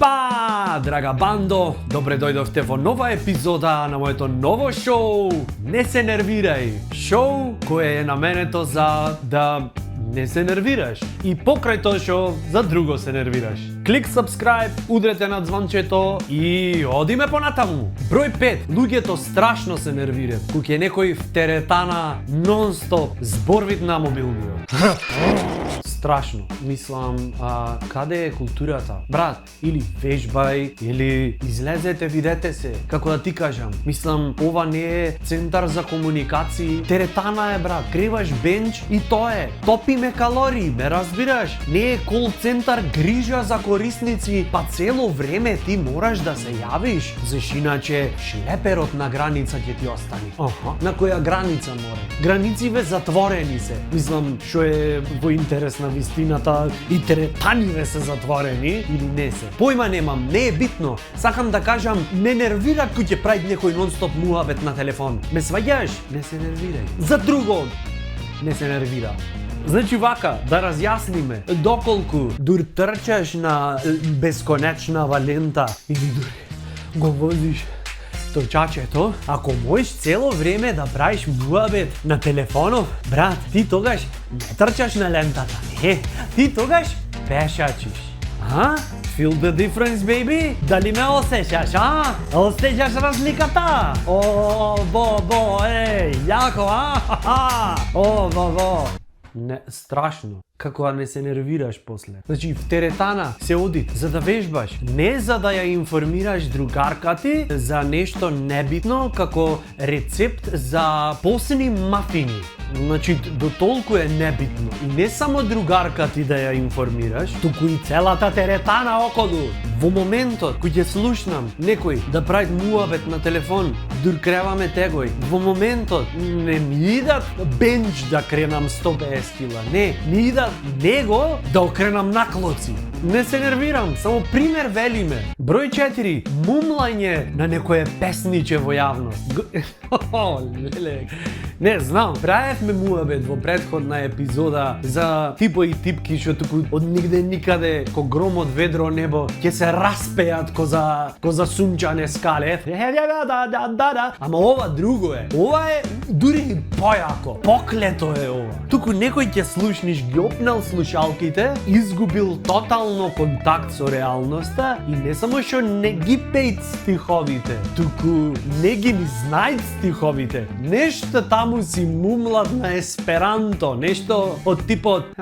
Па, драга бандо, добре дојдовте во нова епизода на моето ново шоу Не се нервирај. Шоу кое е наменето за да не се нервираш и покрај тоа шоу за друго се нервираш. Клик subscribe, удрете на звончето и одиме понатаму. Број 5. Луѓето страшно се нервираат кога е некој в теретана нон-стоп зборвит на мобилниот. Страшно. Мислам, каде е културата? Брат, или вежбај, или излезете, видете се. Како да ти кажам, мислам, ова не е центар за комуникации. Теретана е, брат. Креваш бенч и тоа е. Топиме калории, ме разбираш? Не е кол центар грижа за корисници, па цело време ти мораш да се јавиш, заш иначе шлеперот на граница ќе ти остане. На која граница море? Границиве затворени се. Мислам, што е во интерес на вистината и теретаниве се затворени или не се. Појма немам, не е битно. Сакам да кажам, не нервира кој ќе прави некој нон-стоп муабет на телефон. Ме сваѓаш? Не се нервирај. За друго, не се нервира. Значи вака, да разјасниме, доколку дур трчаш на бесконечна лента или дури го возиш трчачето, ако можеш цело време да правиш муабет на телефонов, брат, ти тогаш не трчаш на лентата, не, ти тогаш пешачиш. Feel the difference, baby? Дали ме осеќаш, Осеќаш разликата? Јако, Не, страшно. Како да не се нервираш после. Значи, в теретана се оди за да вежбаш, не за да ја информираш другарка ти за нешто небитно, како рецепт за посни мафини. Значи, до толку е небитно. И не само другарка ти да ја информираш, туку и целата теретана околу. Во моментот кој ќе слушнам некој да прави муабет на телефон, дур креваме тегој. Во моментот не ми идат бенч да кренам 150 кила. Не, ми идат него да окренам наклоци. Не се нервирам, само пример велиме. Број 4. Мумлање на некое песниче во јавност. Не знам, правевме муабет во претходна епизода за типо и типки што туку од нигде никаде ко гром од ведро небо ќе се распеат ко за сунчане скале. Ама ова друго е. Ова е дури појако. Поклето е ова. Туку некој ќе слушниш ги опнал слушалките, изгубил тотално контакт со реалноста и не само што не ги пејт стиховите, туку не ги ни знајт стиховите. Нешто таму си мумлат на есперанто, нешто од типот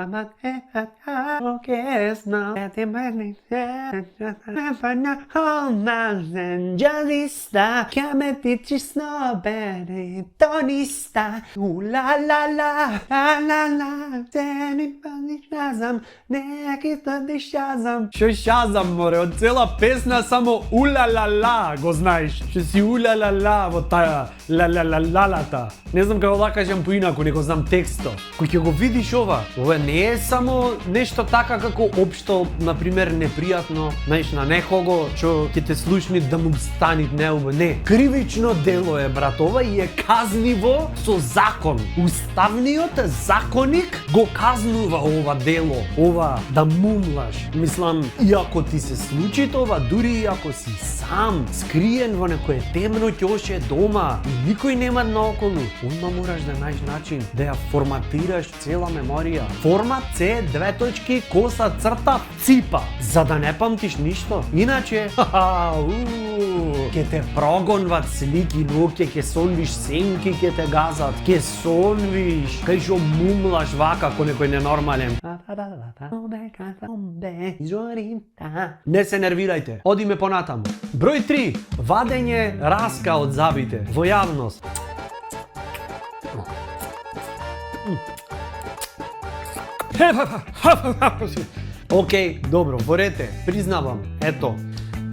Шо шазам, море, од цела песна само ула-ла-ла го знаеш. Што си ула-ла-ла во таа ла-ла-ла-лалата. Не знам како да кажам поинаку, не го знам текстот. Кој ќе го видиш ова не е само нешто така како општо, например, непријатно, знаеш, на некого што ќе те слушни да му стани неубаво. Не, кривично дело е, брат, ова и е казниво со закон. Уставниот законник го казнува ова дело, ова да мумлаш. Мислам, иако ти се случи тоа, дури и ако си сам, скриен во некое темно ќоше дома и никој нема наоколу, онда мораш да најдеш начин да ја форматираш цела меморија. Формат C, две точки, коса, црта, ципа, за да не памтиш ништо. Иначе, ќе те прогонват слики ноќе, ќе сонвиш сенки, ќе те газат, ќе сонвиш, кај што мумлаш вака ко некој ненормален. Не се нервирајте, одиме понатаму. Број 3. Вадење раска од забите во јавност. Океј, добро, во рете, признавам, ето.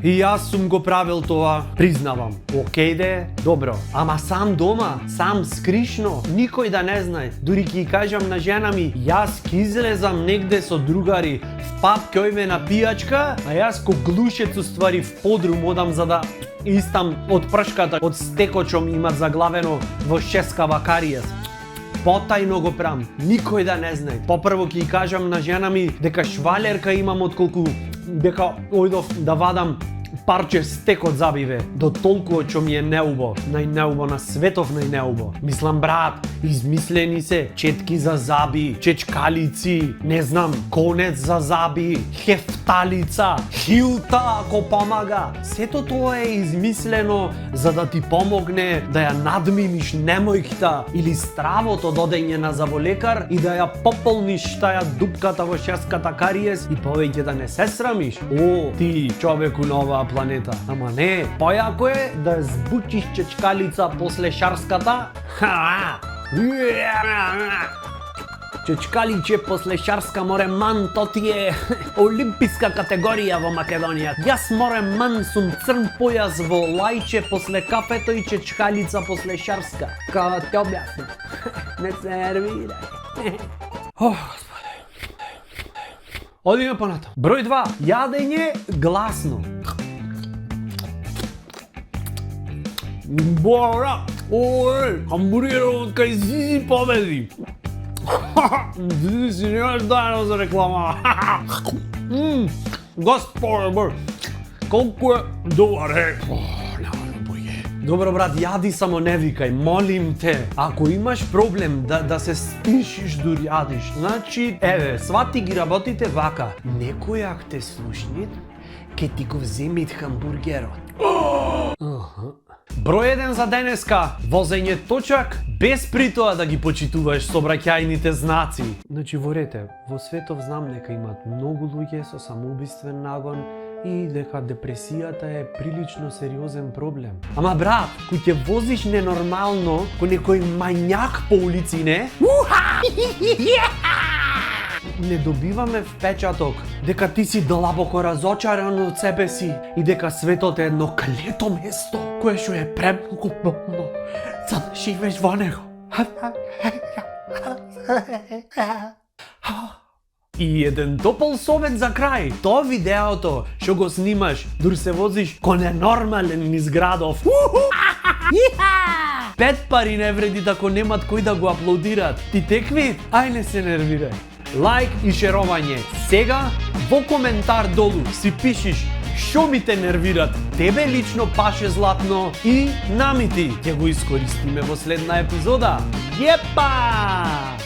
И јас сум го правил тоа, признавам. Океј де, добро. Ама сам дома, сам скришно, никој да не знае. Дури ќе кажам на жена ми, јас ќе излезам негде со другари в паб ќе ојме на пијачка, а јас ко глушец уствари в подрум одам за да истам од пршката, од стекот што ми има заглавено во шескава кариес. Потајно го прам, никој да не знае. Попрво ќе кажам на жена ми дека швалерка имам отколку дека ојдов да вадам парче стек од забиве, до толку што ми е неубо, најнеубо на светов најнеубо. Мислам, брат, измислени се четки за заби, чечкалици, не знам, конец за заби, хефталица, хилта ако помага. Сето тоа е измислено за да ти помогне да ја надминиш немојкта или стравото додење на заболекар и да ја пополниш таа дупката во шеската кариес и повеќе да не се срамиш. О, ти човеку на оваа планета. Ама не, појако е да збучиш чечкалица после шарската. Чечкаличе после шарска море ман, то ти е олимписка категорија во Македонија. Јас море ман сум црн појас во лајче после кафето и чечкалица после шарска. Као те објаснам. Не се нервирај. Господи. Одиме понатам. Број 2. Јадење гласно. Бора! Ој, хамбургерот кај Зизи победи. Зизи си немаш дајано за реклама. Господи бр, колку е добар е. Добро брат, јади само не викај, молим те. Ако имаш проблем да се стишиш дури јадиш, значи, еве, свати ги работите вака. Некој ако те слушнит, ке ти го земит хамбургерот. Број 1 за денеска, возење точак, без при тоа да ги почитуваш сообраќајните знаци. Значи, ворете, во светов знам дека имат многу луѓе со самоубиствен нагон и дека депресијата е прилично сериозен проблем. Ама брат, кој ќе возиш ненормално, кој некој мањак по улици, не? Не добиваме впечаток дека ти си длабоко разочаран од себе си и дека светот е едно клето место кое што е премногу болно за да живееш во него. И еден топол совет за крај. Тоа видеото што го снимаш дури се возиш ко ненормален низ градов. 5 пари не вреди ако немат кој да го аплодират. Ти текви? Ај не се нервирај. Лайк и шеровање. Сега во коментар долу си пишиш што ми те нервират, тебе лично паше златно и намити ќе го искористиме во следна епизода. Јепа!